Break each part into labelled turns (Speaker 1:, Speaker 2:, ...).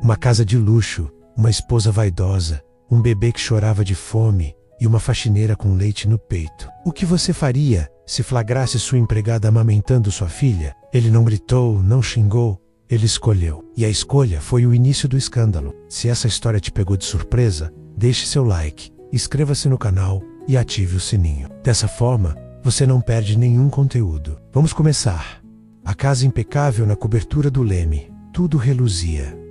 Speaker 1: Uma casa de luxo, uma esposa vaidosa, um bebê que chorava de fome e uma faxineira com leite no peito. O que você faria se flagrasse sua empregada amamentando sua filha? Ele não gritou, não xingou, ele escolheu. E a escolha foi o início do escândalo. Se essa história te pegou de surpresa, deixe seu like, inscreva-se no canal e ative o sininho. Dessa forma, você não perde nenhum conteúdo. Vamos começar. A casa impecável na cobertura do leme. Tudo reluzia.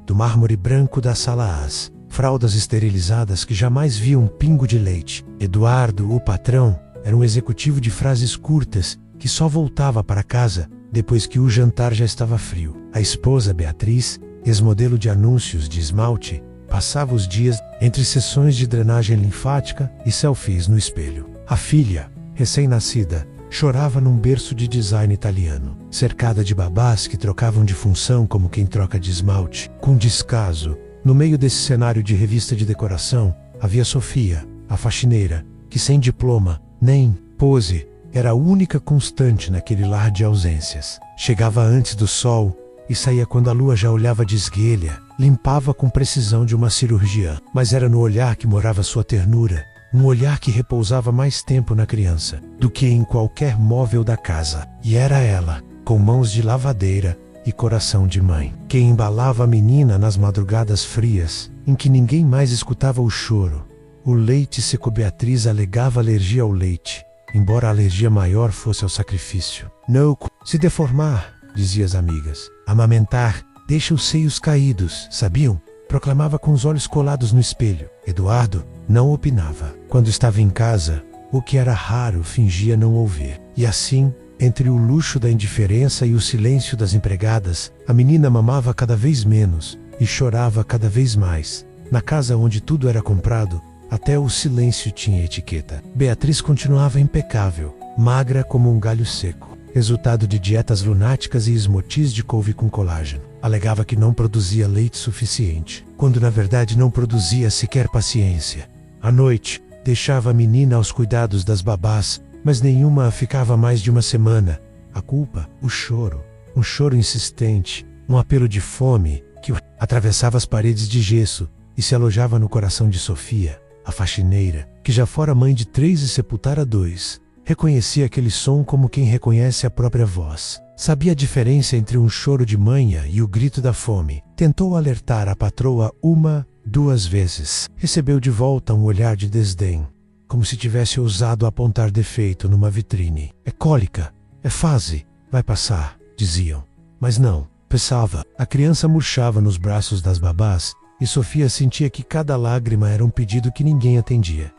Speaker 1: Do mármore branco da sala AS, fraldas esterilizadas que jamais viam um pingo de leite. Eduardo, o patrão, era um executivo de frases curtas que só voltava para casa depois que o jantar já estava frio. A esposa, Beatriz, ex-modelo de anúncios de esmalte, passava os dias entre sessões de drenagem linfática e selfies no espelho. A filha, recém-nascida, chorava num berço de design italiano, cercada de babás que trocavam de função como quem troca de esmalte. Com descaso, no meio desse cenário de revista de decoração, havia Sofia, a faxineira, que sem diploma, nem pose, era a única constante naquele lar de ausências. Chegava antes do sol e saía quando a lua já olhava de esguelha, limpava com precisão de uma cirurgiã. Mas era no olhar que morava sua ternura, um olhar que repousava mais tempo na criança do que em qualquer móvel da casa. E era ela, com mãos de lavadeira e coração de mãe, quem embalava a menina nas madrugadas frias, em que ninguém mais escutava o choro. O leite seco. Beatriz alegava alergia ao leite, embora a alergia maior fosse ao sacrifício. Não se deformar, dizia as amigas. Amamentar deixa os seios caídos, sabiam? Proclamava com os olhos colados no espelho. Eduardo não opinava. Quando estava em casa, o que era raro, fingia não ouvir. E assim, entre o luxo da indiferença e o silêncio das empregadas, a menina mamava cada vez menos e chorava cada vez mais. Na casa onde tudo era comprado, até o silêncio tinha etiqueta. Beatriz continuava impecável, magra como um galho seco, resultado de dietas lunáticas e smoothies de couve com colágeno. Alegava que não produzia leite suficiente, quando na verdade não produzia sequer paciência. À noite, deixava a menina aos cuidados das babás, mas nenhuma ficava mais de uma semana. A culpa? O choro. Um choro insistente, um apelo de fome que atravessava as paredes de gesso e se alojava no coração de Sofia, a faxineira, que já fora mãe de 3 e sepultara 2. Reconhecia aquele som como quem reconhece a própria voz. Sabia a diferença entre um choro de manha e o grito da fome. Tentou alertar a patroa 1, 2 vezes. Recebeu de volta um olhar de desdém, como se tivesse ousado apontar defeito numa vitrine. É cólica, é fase, vai passar, diziam. Mas não, pensava. A criança murchava nos braços das babás e Sofia sentia que cada lágrima era um pedido que ninguém atendia.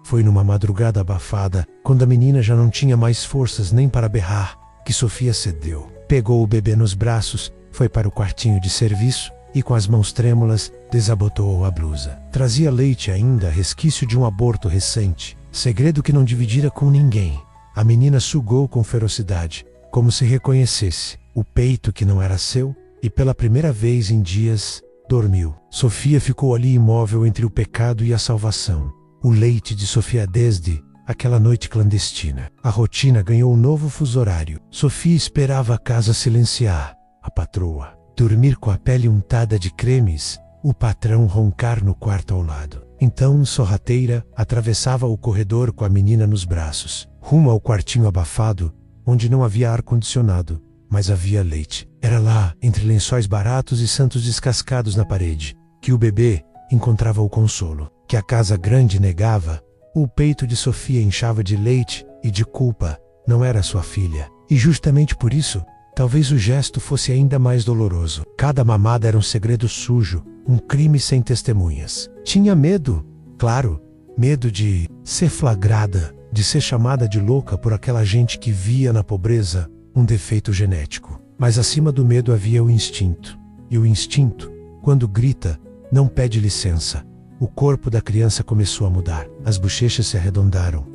Speaker 1: Foi numa madrugada abafada, quando a menina já não tinha mais forças nem para berrar, que Sofia cedeu. Pegou o bebê nos braços, foi para o quartinho de serviço e com as mãos trêmulas, desabotoou a blusa. Trazia leite ainda, resquício de um aborto recente, segredo que não dividira com ninguém. A menina sugou com ferocidade, como se reconhecesse o peito que não era seu, e pela primeira vez em dias, dormiu. Sofia ficou ali imóvel entre o pecado e a salvação. O leite de Sofia desde aquela noite clandestina. A rotina ganhou um novo fuso horário. Sofia esperava a casa silenciar, a patroa dormir com a pele untada de cremes, o patrão roncar no quarto ao lado. Então, sorrateira, atravessava o corredor com a menina nos braços, rumo ao quartinho abafado, onde não havia ar-condicionado, mas havia leite. Era lá, entre lençóis baratos e santos descascados na parede, que o bebê encontrava o consolo. Que a casa grande negava, o peito de Sofia inchava de leite e de culpa. Não era sua filha. E justamente por isso, talvez o gesto fosse ainda mais doloroso. Cada mamada era um segredo sujo, um crime sem testemunhas. Tinha medo, claro, medo de ser flagrada, de ser chamada de louca por aquela gente que via na pobreza um defeito genético. Mas acima do medo havia o instinto. E o instinto, quando grita, não pede licença. O corpo da criança começou a mudar. As bochechas se arredondaram.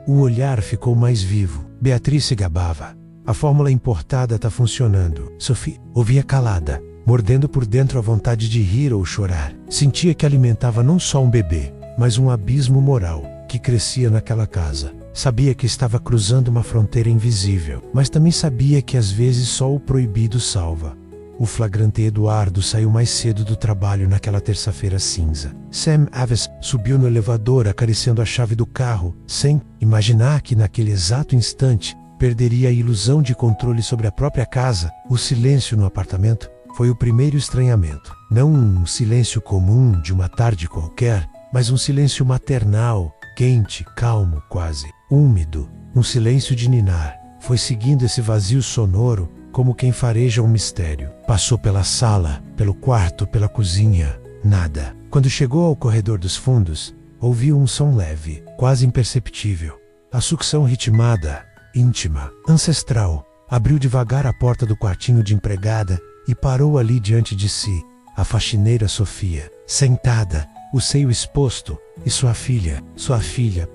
Speaker 1: O olhar ficou mais vivo. Beatriz se gabava. A fórmula importada está funcionando. Sofia ouvia calada, mordendo por dentro a vontade de rir ou chorar. Sentia que alimentava não só um bebê, mas um abismo moral que crescia naquela casa. Sabia que estava cruzando uma fronteira invisível, mas também sabia que às vezes só o proibido salva. O flagrante Eduardo saiu mais cedo do trabalho naquela terça-feira cinza. Sam Aves subiu no elevador acariciando a chave do carro, sem imaginar que naquele exato instante perderia a ilusão de controle sobre a própria casa. O silêncio no apartamento foi o primeiro estranhamento. Não um silêncio comum de uma tarde qualquer, mas um silêncio maternal, quente, calmo, quase úmido. Um silêncio de ninar. Foi seguindo esse vazio sonoro como quem fareja um mistério. Passou pela sala, pelo quarto, pela cozinha. Nada. Quando chegou ao corredor dos fundos, ouviu um som leve, quase imperceptível. A sucção ritmada, íntima, ancestral. Abriu devagar a porta do quartinho de empregada e parou ali diante de si, a faxineira Sofia, sentada, o seio exposto, e sua filha,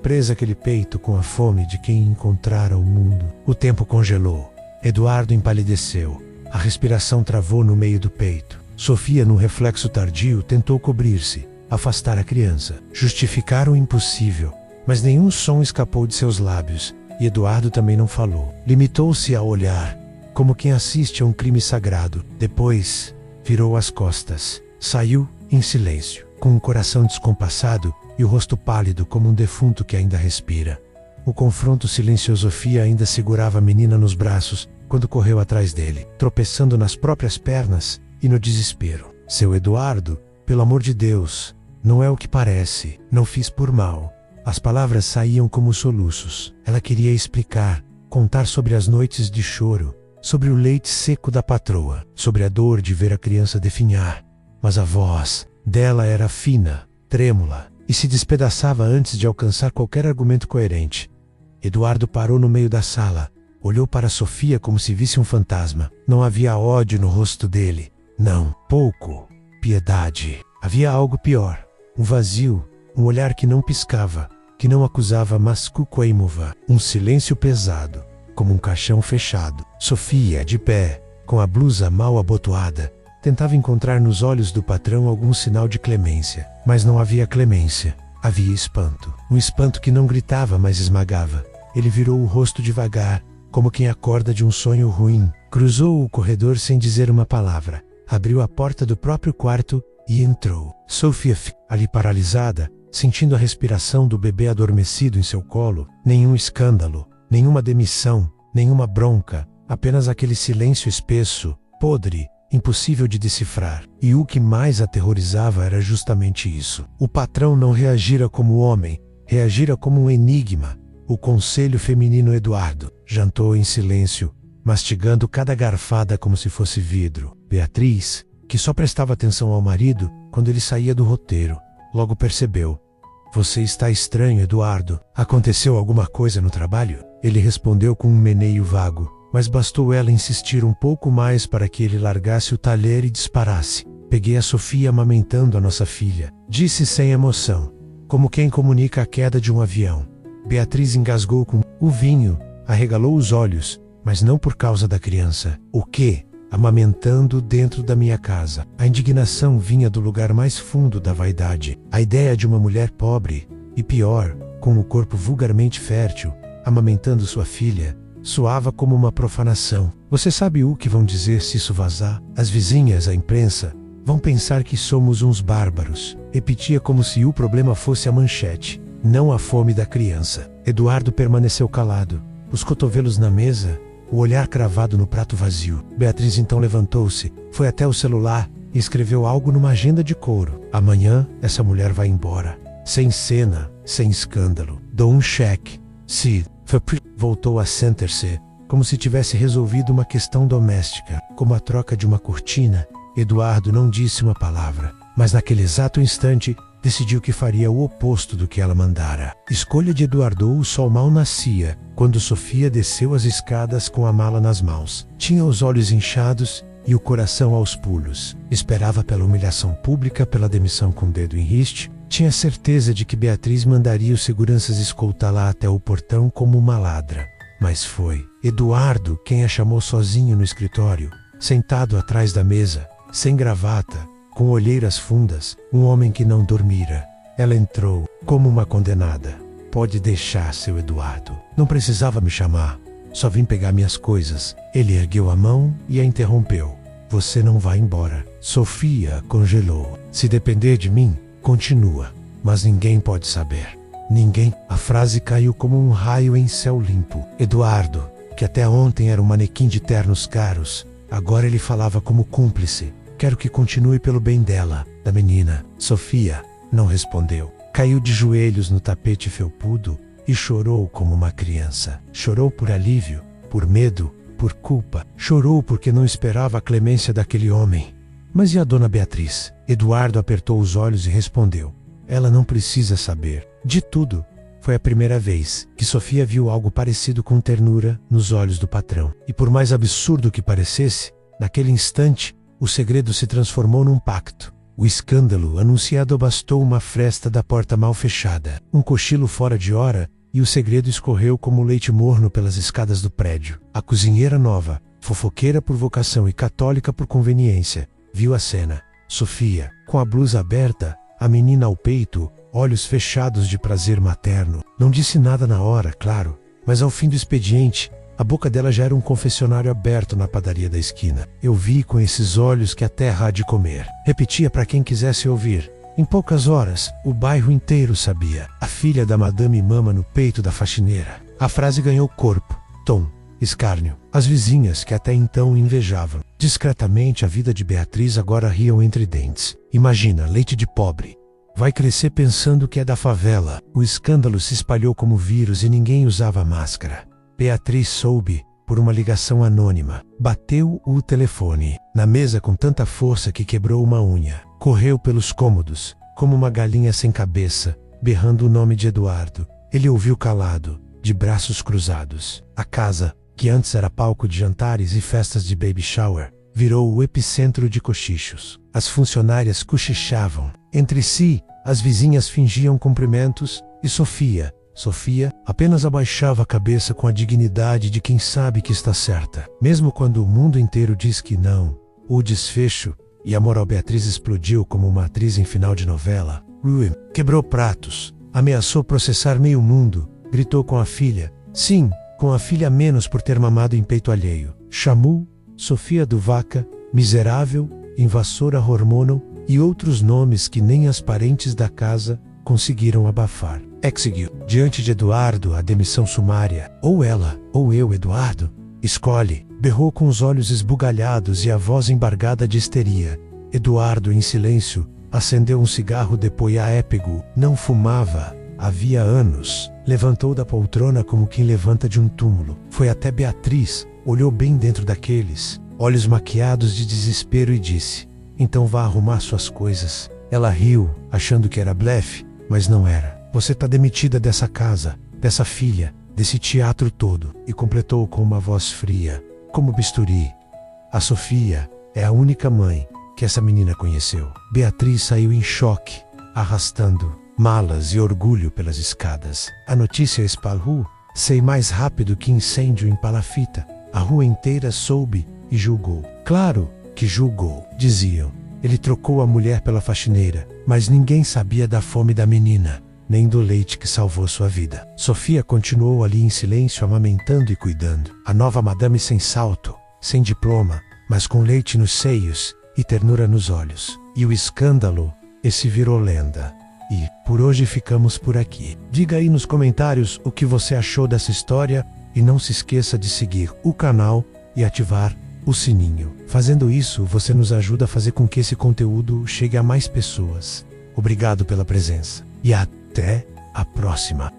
Speaker 1: presa àquele peito com a fome de quem encontrara o mundo. O tempo congelou. Eduardo empalideceu. A respiração travou no meio do peito. Sofia, num reflexo tardio, tentou cobrir-se, afastar a criança, justificar o impossível, mas nenhum som escapou de seus lábios, e Eduardo também não falou. Limitou-se a olhar, como quem assiste a um crime sagrado. Depois, virou as costas. Saiu em silêncio, com o coração descompassado e o rosto pálido como um defunto que ainda respira. O confronto silencioso. Sofia ainda segurava a menina nos braços quando correu atrás dele, tropeçando nas próprias pernas e no desespero. Seu Eduardo, pelo amor de Deus, não é o que parece. Não fiz por mal. As palavras saíam como soluços. Ela queria explicar, contar sobre as noites de choro, sobre o leite seco da patroa, sobre a dor de ver a criança definhar. Mas a voz dela era fina, trêmula, e se despedaçava antes de alcançar qualquer argumento coerente. Eduardo parou no meio da sala, olhou para Sofia como se visse um fantasma. Não havia ódio no rosto dele. Não, pouco. Piedade. Havia algo pior. Um vazio, um olhar que não piscava, que não acusava mas cucoimova. Um silêncio pesado, como um caixão fechado. Sofia, de pé, com a blusa mal abotoada, tentava encontrar nos olhos do patrão algum sinal de clemência. Mas não havia clemência. Havia espanto. Um espanto que não gritava, mas esmagava. Ele virou o rosto devagar, como quem acorda de um sonho ruim. Cruzou o corredor sem dizer uma palavra. Abriu a porta do próprio quarto e entrou. Sofia ficou ali paralisada, sentindo a respiração do bebê adormecido em seu colo. Nenhum escândalo, nenhuma demissão, nenhuma bronca. Apenas aquele silêncio espesso, podre, impossível de decifrar. E o que mais aterrorizava era justamente isso. O patrão não reagira como homem, reagira como um enigma. O conselho feminino Eduardo jantou em silêncio, mastigando cada garfada como se fosse vidro. Beatriz, que só prestava atenção ao marido quando ele saía do roteiro, logo percebeu. Você está estranho, Eduardo. Aconteceu alguma coisa no trabalho? Ele respondeu com um meneio vago. Mas bastou ela insistir um pouco mais para que ele largasse o talher e disparasse. Peguei a Sofia amamentando a nossa filha. Disse sem emoção, como quem comunica a queda de um avião. Beatriz engasgou com o vinho, arregalou os olhos, mas não por causa da criança. O quê? Amamentando dentro da minha casa. A indignação vinha do lugar mais fundo da vaidade. A ideia de uma mulher pobre, e pior, com o corpo vulgarmente fértil, amamentando sua filha, soava como uma profanação. Você sabe o que vão dizer se isso vazar? As vizinhas, a imprensa, vão pensar que somos uns bárbaros. Repetia como se o problema fosse a manchete, não a fome da criança. Eduardo permaneceu calado, os cotovelos na mesa, o olhar cravado no prato vazio. Beatriz então levantou-se, foi até o celular e escreveu algo numa agenda de couro. Amanhã, essa mulher vai embora. Sem cena, sem escândalo. Dou um cheque. Se voltou a sentar-se, como se tivesse resolvido uma questão doméstica, como a troca de uma cortina. Eduardo não disse uma palavra, mas naquele exato instante decidiu que faria o oposto do que ela mandara. Escolha de Eduardo. O sol mal nascia quando Sofia desceu as escadas com a mala nas mãos. Tinha os olhos inchados e o coração aos pulos. Esperava pela humilhação pública, pela demissão com o dedo em riste. Tinha certeza de que Beatriz mandaria os seguranças escoltá-la até o portão como uma ladra. Mas foi Eduardo quem a chamou sozinho no escritório, sentado atrás da mesa, sem gravata, com olheiras fundas, um homem que não dormira. Ela entrou, como uma condenada. Pode deixar, seu Eduardo. Não precisava me chamar. Só vim pegar minhas coisas. Ele ergueu a mão e a interrompeu. Você não vai embora. Sofia congelou. Se depender de mim, continua. Mas ninguém pode saber. Ninguém. A frase caiu como um raio em céu limpo. Eduardo, que até ontem era um manequim de ternos caros, agora ele falava como cúmplice. Quero que continue pelo bem dela, da menina. Sofia não respondeu. Caiu de joelhos no tapete felpudo e chorou como uma criança. Chorou por alívio, por medo, por culpa. Chorou porque não esperava a clemência daquele homem. Mas e a dona Beatriz? Eduardo apertou os olhos e respondeu. Ela não precisa saber. De tudo. Foi a primeira vez que Sofia viu algo parecido com ternura nos olhos do patrão. E por mais absurdo que parecesse, naquele instante, o segredo se transformou num pacto. O escândalo anunciado bastou uma fresta da porta mal fechada, um cochilo fora de hora, e o segredo escorreu como leite morno pelas escadas do prédio. A cozinheira nova, fofoqueira por vocação e católica por conveniência, viu a cena. Sofia, com a blusa aberta, a menina ao peito, olhos fechados de prazer materno. Não disse nada na hora, claro, mas ao fim do expediente, a boca dela já era um confessionário aberto na padaria da esquina. Eu vi com esses olhos que a terra há de comer. Repetia para quem quisesse ouvir. Em poucas horas, o bairro inteiro sabia. A filha da madame mama no peito da faxineira. A frase ganhou corpo, tom, escárnio. As vizinhas, que até então invejavam discretamente a vida de Beatriz, agora riam entre dentes. Imagina, leite de pobre. Vai crescer pensando que é da favela. O escândalo se espalhou como vírus e ninguém usava máscara. Beatriz soube, por uma ligação anônima. Bateu o telefone na mesa com tanta força que quebrou uma unha. Correu pelos cômodos, como uma galinha sem cabeça, berrando o nome de Eduardo. Ele ouviu calado, de braços cruzados. A casa, que antes era palco de jantares e festas de baby shower, virou o epicentro de cochichos. As funcionárias cochichavam. Entre si, as vizinhas fingiam cumprimentos e Sofia apenas abaixava a cabeça com a dignidade de quem sabe que está certa. Mesmo quando o mundo inteiro diz que não, o desfecho, e a moral Beatriz explodiu como uma atriz em final de novela. Quebrou pratos, ameaçou processar meio mundo, gritou com a filha. Sim, com a filha menos por ter mamado em peito alheio. Chamou Sofia do Vaca, miserável, invasora hormonal e outros nomes que nem as parentes da casa conseguiram abafar. Exeguiu. Diante de Eduardo, a demissão sumária. Ou ela, ou eu, Eduardo. Escolhe. Berrou com os olhos esbugalhados e a voz embargada de histeria. Eduardo, em silêncio, acendeu um cigarro de poiá-épego. Não fumava. Havia anos. Levantou da poltrona como quem levanta de um túmulo. Foi até Beatriz. Olhou bem dentro daqueles olhos maquiados de desespero e disse: então vá arrumar suas coisas. Ela riu, achando que era blefe, mas não era. Você tá demitida dessa casa, dessa filha, desse teatro todo. E completou com uma voz fria, como bisturi. A Sofia é a única mãe que essa menina conheceu. Beatriz saiu em choque, arrastando malas e orgulho pelas escadas. A notícia espalhou, sei mais rápido que incêndio em palafita. A rua inteira soube e julgou. Claro que julgou, diziam. Ele trocou a mulher pela faxineira, mas ninguém sabia da fome da menina, nem do leite que salvou sua vida. Sofia continuou ali em silêncio, amamentando e cuidando. A nova madame sem salto, sem diploma, mas com leite nos seios e ternura nos olhos. E o escândalo, esse virou lenda. E, por hoje ficamos por aqui. Diga aí nos comentários o que você achou dessa história e não se esqueça de seguir o canal e ativar o sininho. Fazendo isso, você nos ajuda a fazer com que esse conteúdo chegue a mais pessoas. Obrigado pela presença e até a próxima.